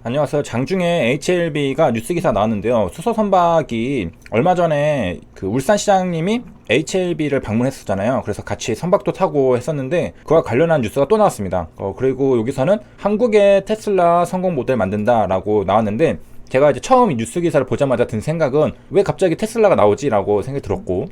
안녕하세요. 장중에 HLB가 뉴스 기사 나왔는데요. 수소 선박이 얼마 전에 그 울산 시장님이 HLB를 방문했었잖아요. 그래서 같이 선박도 타고 했었는데 그와 관련한 뉴스가 또 나왔습니다. 그리고 여기서는 한국의 테슬라 성공 모델 만든다라고 나왔는데 제가 이제 처음 이 뉴스 기사를 보자마자 든 생각은 왜 갑자기 테슬라가 나오지라고 생각이 들었고,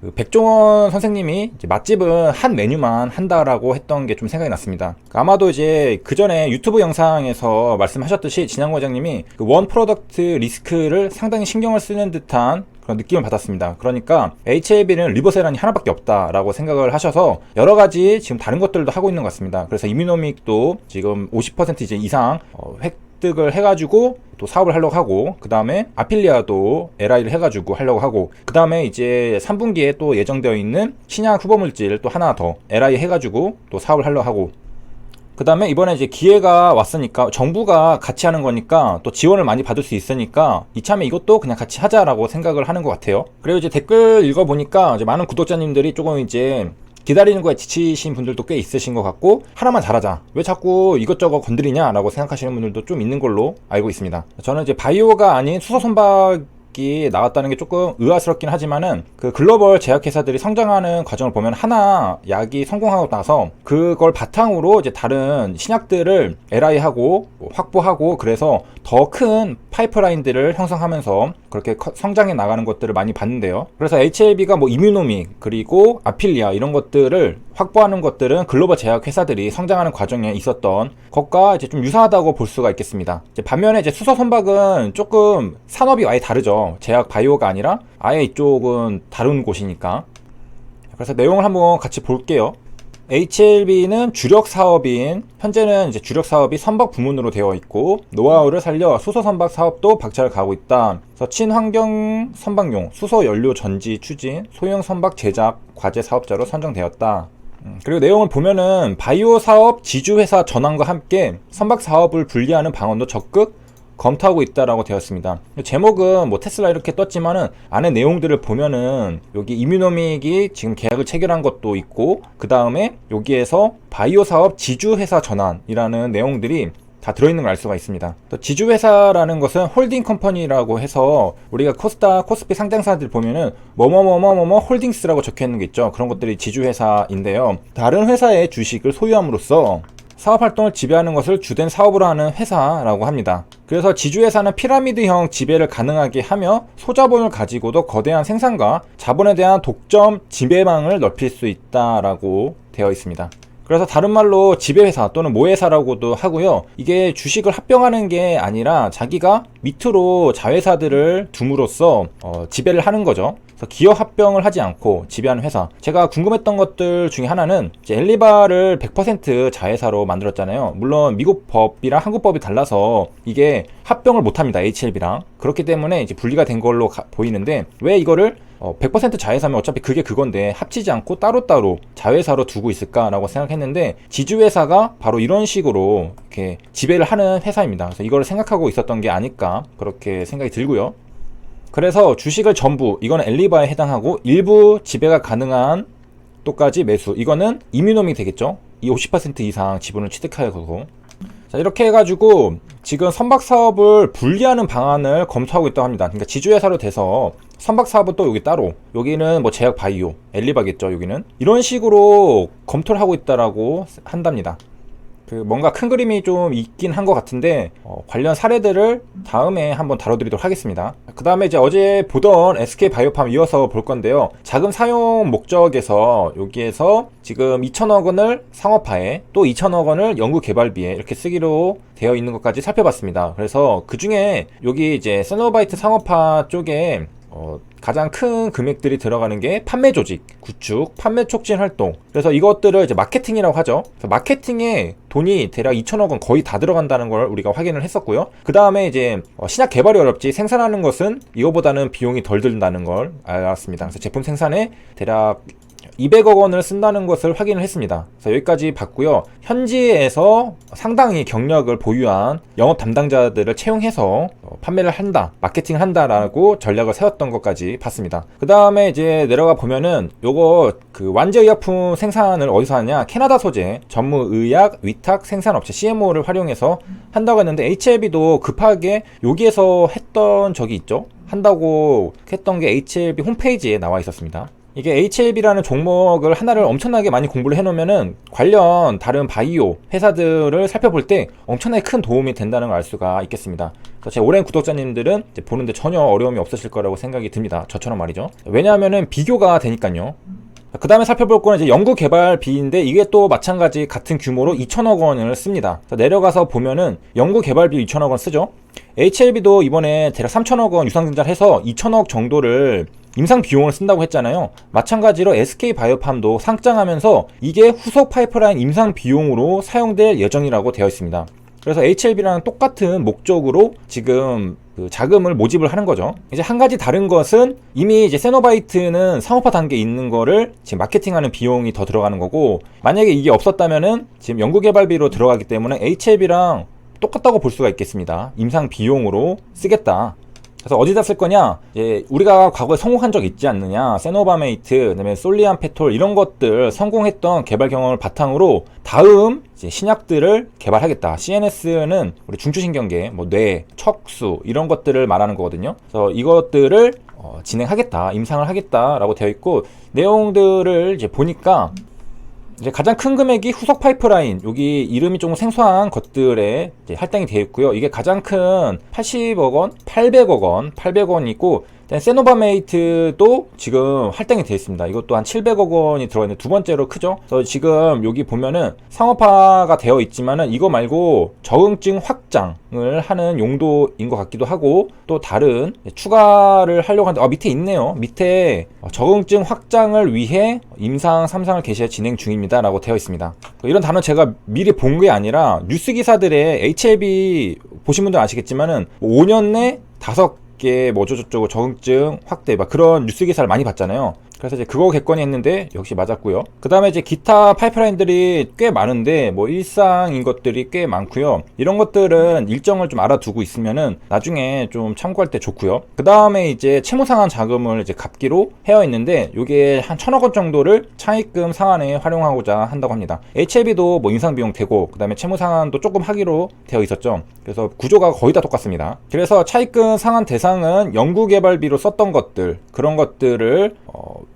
그 백종원 선생님이 이제 맛집은 한 메뉴만 한다라고 했던 게 좀 생각이 났습니다. 아마도 이제 그 전에 유튜브 영상에서 말씀하셨듯이 진양고 회장님이 그 원 프로덕트 리스크를 상당히 신경을 쓰는 듯한 그런 느낌을 받았습니다. 그러니까 HLB는 리버세란이 하나밖에 없다라고 생각을 하셔서 여러 가지 지금 다른 것들도 하고 있는 것 같습니다. 그래서 이뮤노믹도 지금 50% 이제 이상 획득을 해가지고 또 사업을 하려고 하고, 그 다음에 아필리아도 LI를 해가지고 하려고 하고, 그 다음에 이제 3분기에 또 예정되어 있는 신약 후보물질 또 하나 더 LI 해가지고 또 사업을 하려고 하고, 그 다음에 이번에 이제 기회가 왔으니까 정부가 같이 하는 거니까 또 지원을 많이 받을 수 있으니까 이참에 이것도 그냥 같이 하자라고 생각을 하는 것 같아요. 그리고 이제 댓글 읽어보니까 이제 많은 구독자님들이 조금 이제 기다리는 거에 지치신 분들도 꽤 있으신 것 같고, 하나만 잘하자, 왜 자꾸 이것저것 건드리냐 라고 생각하시는 분들도 좀 있는 걸로 알고 있습니다. 저는 이제 바이오가 아닌 수소 선박이 나왔다는 게 조금 의아스럽긴 하지만은 그 글로벌 제약회사들이 성장하는 과정을 보면 하나 약이 성공하고 나서 그걸 바탕으로 이제 다른 신약들을 LI하고 확보하고, 그래서 더 큰 파이프라인들을 형성하면서 그렇게 성장해 나가는 것들을 많이 봤는데요. 그래서 HLB가 뭐 이뮤노믹 그리고 아필리아 이런 것들을 확보하는 것들은 글로벌 제약 회사들이 성장하는 과정에 있었던 것과 이제 좀 유사하다고 볼 수가 있겠습니다. 이제 반면에 이제 수소 선박은 조금 산업이 아예 다르죠. 제약 바이오가 아니라 아예 이쪽은 다른 곳이니까. 그래서 내용을 한번 같이 볼게요. HLB는 주력 사업인, 현재는 이제 주력 사업이 선박 부문으로 되어 있고 노하우를 살려 수소 선박 사업도 박차를 가하고 있다. 그래서 친환경 선박용 수소 연료 전지 추진 소형 선박 제작 과제 사업자로 선정되었다. 그리고 내용을 보면은 바이오 사업 지주회사 전환과 함께 선박 사업을 분리하는 방안도 적극 검토하고 있다라고 되었습니다. 제목은 뭐 테슬라 이렇게 떴지만은 안에 내용들을 보면은 여기 이뮤노믹이 지금 계약을 체결한 것도 있고, 그 다음에 여기에서 바이오 사업 지주회사 전환이라는 내용들이 다 들어있는 걸 알 수가 있습니다. 또 지주회사라는 것은 홀딩 컴퍼니라고 해서 우리가 코스닥, 코스피 상장사들 보면은 뭐뭐뭐뭐뭐 홀딩스라고 적혀있는 게 있죠. 그런 것들이 지주회사인데요. 다른 회사의 주식을 소유함으로써 사업활동을 지배하는 것을 주된 사업으로 하는 회사라고 합니다. 그래서 지주회사는 피라미드형 지배를 가능하게 하며 소자본을 가지고도 거대한 생산과 자본에 대한 독점 지배망을 넓힐 수 있다라고 되어 있습니다. 그래서 다른 말로 지배회사 또는 모회사라고도 하고요. 이게 주식을 합병하는 게 아니라 자기가 밑으로 자회사들을 둠으로써 지배를 하는 거죠. 그래서 기업 합병을 하지 않고 지배하는 회사. 제가 궁금했던 것들 중에 하나는 이제 엘리바를 100% 자회사로 만들었잖아요. 물론 미국 법이랑 한국 법이 달라서 이게 합병을 못합니다. HLB랑. 그렇기 때문에 이제 분리가 된 걸로 보이는데, 왜 이거를 100% 자회사면 어차피 그게 그건데 합치지 않고 따로따로 자회사로 두고 있을까라고 생각했는데, 지주회사가 바로 이런 식으로 이렇게 지배를 하는 회사입니다. 그래서 이걸 생각하고 있었던 게 아닐까 그렇게 생각이 들고요. 그래서 주식을 전부, 이거는 엘리바에 해당하고, 일부 지배가 가능한 또까지 매수, 이거는 이뮤노믹이 되겠죠. 이 50% 이상 지분을 취득하고. 자, 이렇게 해가지고 지금 선박 사업을 분리하는 방안을 검토하고 있다고 합니다. 그러니까 지주회사로 돼서 선박 사업은 또 여기 따로, 여기는 뭐 제약 바이오, 엘리바겠죠. 여기는 이런 식으로 검토를 하고 있다라고 한답니다. 그 뭔가 큰 그림이 좀 있긴 한 것 같은데 관련 사례들을 다음에 한번 다뤄드리도록 하겠습니다. 그 다음에 이제 어제 보던 SK바이오팜 이어서 볼 건데요. 자금 사용 목적에서 여기에서 지금 2천억 원을 상업화에, 또 2천억 원을 연구개발비에 이렇게 쓰기로 되어 있는 것까지 살펴봤습니다. 그래서 그 중에 여기 이제 세노바이트 상업화 쪽에 가장 큰 금액들이 들어가는 게 판매 조직, 구축, 판매 촉진 활동. 그래서 이것들을 이제 마케팅이라고 하죠. 그래서 마케팅에 돈이 대략 2천억 원 거의 다 들어간다는 걸 우리가 확인을 했었고요. 그 다음에 이제 신약 개발이 어렵지 생산하는 것은 이거보다는 비용이 덜 든다는 걸 알았습니다. 그래서 제품 생산에 대략 200억 원을 쓴다는 것을 확인을 했습니다. 그래서 여기까지 봤고요. 현지에서 상당히 경력을 보유한 영업 담당자들을 채용해서 판매를 한다, 마케팅을 한다라고 전략을 세웠던 것까지 봤습니다. 그 다음에 이제 내려가 보면은 요거 그 완제의약품 생산을 어디서 하냐, 캐나다 소재 전무의약 위탁 생산업체 CMO를 활용해서 한다고 했는데, HLB도 급하게 여기에서 했던 적이 있죠. 한다고 했던 게 HLB 홈페이지에 나와 있었습니다. 이게 HLB라는 종목을 하나를 엄청나게 많이 공부를 해놓으면은 관련 다른 바이오 회사들을 살펴볼 때 엄청나게 큰 도움이 된다는 걸 알 수가 있겠습니다. 그래서 제 오랜 구독자님들은 이제 보는데 전혀 어려움이 없으실 거라고 생각이 듭니다. 저처럼 말이죠. 왜냐하면은 비교가 되니까요. 그 다음에 살펴볼 거는 이제 연구개발비인데, 이게 또 마찬가지 같은 규모로 2천억 원을 씁니다. 내려가서 보면은 연구개발비 2천억 원 쓰죠. HLB도 이번에 대략 3천억 원 유상증자를 해서 2천억 정도를 임상 비용을 쓴다고 했잖아요. 마찬가지로 SK바이오팜도 상장하면서 이게 후속 파이프라인 임상 비용으로 사용될 예정이라고 되어 있습니다. 그래서 HLB랑 똑같은 목적으로 지금 그 자금을 모집을 하는 거죠. 이제 한 가지 다른 것은, 이미 이제 세노바이트는 상업화 단계에 있는 거를 지금 마케팅하는 비용이 더 들어가는 거고, 만약에 이게 없었다면은 지금 연구개발비로 들어가기 때문에 HLB랑 똑같다고 볼 수가 있겠습니다. 임상 비용으로 쓰겠다. 그래서 어디다 쓸 거냐? 우리가 과거에 성공한 적 있지 않느냐? 세노바메이트, 그다음에 솔리안페톨 이런 것들 성공했던 개발 경험을 바탕으로 다음 이제 신약들을 개발하겠다. CNS는 우리 중추신경계, 뭐 뇌, 척수 이런 것들을 말하는 거거든요. 그래서 이것들을 진행하겠다, 임상을 하겠다라고 되어 있고, 내용들을 이제 보니까 이제 가장 큰 금액이 후속 파이프라인, 여기 이름이 조금 생소한 것들에 이제 할당이 되어 있고요. 이게 가장 큰 80억 원, 800억 원, 800원이고, 세노바메이트도 지금 할당이 되어 있습니다. 이것도 한 700억 원이 들어가 있는데 두 번째로 크죠. 그래서 지금 여기 보면은 상업화가 되어 있지만은 이거 말고 적응증 확장을 하는 용도인 것 같기도 하고, 또 다른 추가를 하려고 하는데, 밑에 있네요. 밑에 적응증 확장을 위해 임상 3상을 개시해 진행 중입니다 라고 되어 있습니다. 이런 단어 제가 미리 본 게 아니라 뉴스 기사들의 HLB 보신 분들 아시겠지만은 5년 내 5개 뭐저저쩌고 적응증 확대 막 그런 뉴스 기사를 많이 봤잖아요. 그래서 이제 그거 겠거니 했는데 역시 맞았고요. 그 다음에 이제 기타 파이프라인들이 꽤 많은데, 뭐 일상인 것들이 꽤 많고요. 이런 것들은 일정을 좀 알아두고 있으면은 나중에 좀 참고할 때 좋고요. 그 다음에 이제 채무 상환 자금을 이제 갚기로 헤어 있는데, 요게 한 1,000억 원 정도를 차입금 상환에 활용하고자 한다고 합니다. HLB도 뭐 인상 비용 되고, 그 다음에 채무 상환도 조금 하기로 되어 있었죠. 그래서 구조가 거의 다 똑같습니다. 그래서 차입금 상환 대상은 연구개발비로 썼던 것들, 그런 것들을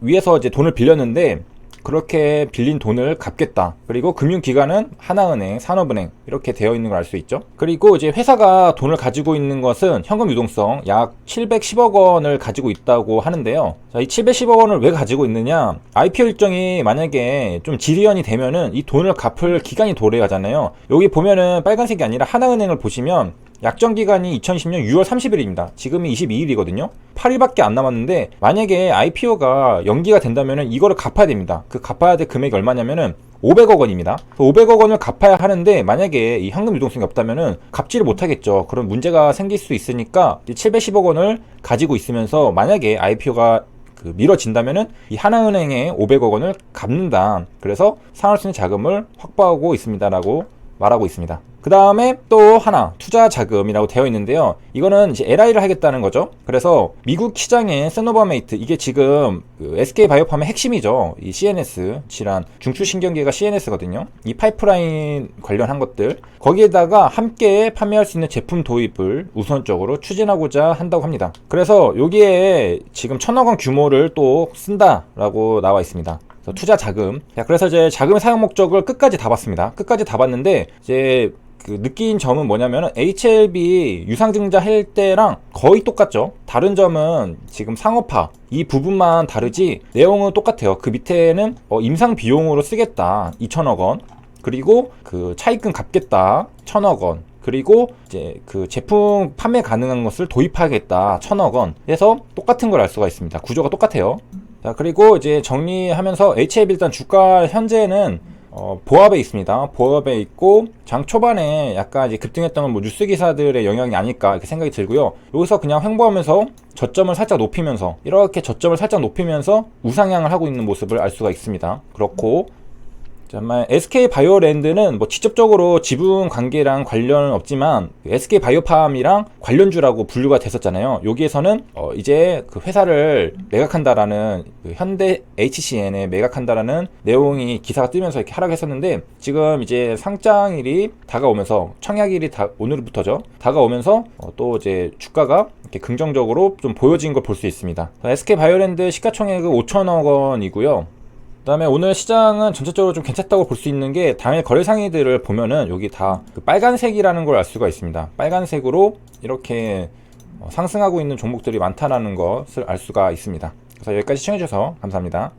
위에서 이제 돈을 빌렸는데 그렇게 빌린 돈을 갚겠다. 그리고 금융기관은 하나은행, 산업은행 이렇게 되어 있는 걸 알 수 있죠. 그리고 이제 회사가 돈을 가지고 있는 것은 현금 유동성 약 710억 원을 가지고 있다고 하는데요. 자, 이 710억 원을 왜 가지고 있느냐? IPO 일정이 만약에 좀 지리연이 되면은 이 돈을 갚을 기간이 도래하잖아요. 여기 보면은 빨간색이 아니라 하나은행을 보시면 약정 기간이 2020년 6월 30일입니다. 지금이 22일이거든요. 8일밖에 안 남았는데, 만약에 IPO가 연기가 된다면은 이거를 갚아야 됩니다. 그 갚아야 될 금액이 얼마냐면은 500억 원입니다. 500억 원을 갚아야 하는데, 만약에 이 현금 유동성이 없다면은 갚지를 못하겠죠. 그런 문제가 생길 수 있으니까 710억 원을 가지고 있으면서 만약에 IPO가 미뤄진다면은 이 하나은행에 500억 원을 갚는다. 그래서 상환할 수 있는 자금을 확보하고 있습니다라고 말하고 있습니다. 그 다음에 또 하나 투자 자금이라고 되어 있는데요. 이거는 이제 LI를 하겠다는 거죠. 그래서 미국 시장의 세노바메이트, 이게 지금 SK바이오팜의 핵심이죠. 이 CNS 질환, 중추신경계가 CNS거든요. 이 파이프라인 관련한 것들, 거기에다가 함께 판매할 수 있는 제품 도입을 우선적으로 추진하고자 한다고 합니다. 그래서 여기에 지금 1,000억 원 규모를 또 쓴다라고 나와 있습니다. 투자 자금. 그래서 이제 자금의 사용 목적을 끝까지 다 봤습니다. 끝까지 다 봤는데, 이제 느낀 점은 뭐냐면은 HLB 유상증자 할 때랑 거의 똑같죠. 다른 점은 지금 상업화 이 부분만 다르지 내용은 똑같아요. 그 밑에는 임상 비용으로 쓰겠다 2천억 원, 그리고 그 차입금 갚겠다 1,000억 원, 그리고 이제 그 제품 판매 가능한 것을 도입하겠다 1,000억 원 해서 똑같은 걸 알 수가 있습니다. 구조가 똑같아요. 자, 그리고 이제 정리하면서 HLB 일단 주가 현재는 보합에 있습니다. 보합에 있고, 장 초반에 약간 이제 급등했던 건 뭐 뉴스 기사들의 영향이 아닐까 이렇게 생각이 들고요. 여기서 그냥 횡보하면서 저점을 살짝 높이면서, 이렇게 저점을 살짝 높이면서 우상향을 하고 있는 모습을 알 수가 있습니다. 그렇고, 정말 SK 바이오랜드는 뭐 직접적으로 지분 관계랑 관련은 없지만 SK 바이오팜이랑 관련주라고 분류가 됐었잖아요. 여기에서는 이제 그 회사를 매각한다라는 그 현대 HCN에 매각한다라는 내용이 기사가 뜨면서 이렇게 하락했었는데, 지금 이제 상장일이 다가오면서 청약일이 오늘부터죠. 다가오면서 또 이제 주가가 이렇게 긍정적으로 좀 보여진 걸 볼 수 있습니다. SK 바이오랜드 시가총액은 5천억 원이고요. 그 다음에 오늘 시장은 전체적으로 좀 괜찮다고 볼 수 있는 게, 당일 거래 상위들을 보면은 여기 다 그 빨간색이라는 걸 알 수가 있습니다. 빨간색으로 이렇게 상승하고 있는 종목들이 많다라는 것을 알 수가 있습니다. 그래서 여기까지 시청해주셔서 감사합니다.